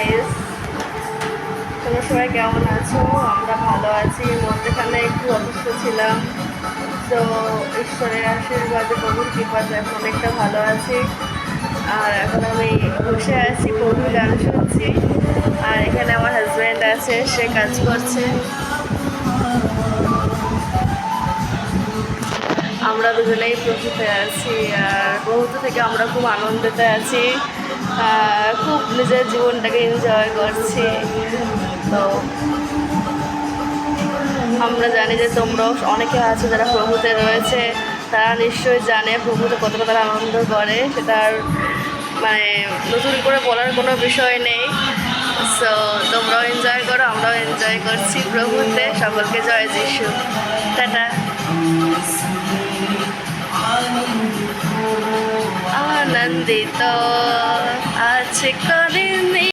Guys, তোমরা সবাই কেমন আছো? আমরা ভালো আছি। মধ্যখানে একটু অসুস্থ ছিলাম, তো ঈশ্বরের আশীর্বাদে প্রভুর কৃপাতে এখন অনেকটা ভালো আছি। আর এখন আমি বসে আছি, প্রভুর গান শুনছি। আর এখানে আমার হাজব্যান্ড আছে, সে কাজ করছে। আমরা দুজনেই প্রভুতে আছি, আর প্রভুতে থেকে আমরা খুব আনন্দতে আছি, খুব নিজের জীবনটাকে এনজয় করছি। তো আমরা জানি যে তোমরাও অনেকে আছে যারা প্রভুতে রয়েছে, তারা নিশ্চয়ই জানে প্রভুতে কতটা তারা আনন্দ করে। সেটা আর মানে নতুন করে বলার কোনো বিষয় নেই। সো তোমরাও এনজয় করো, আমরাও এনজয় করছি প্রভুতে। সকলকে জয় যিশু, টাটা। আনন্দিত আছে কদিন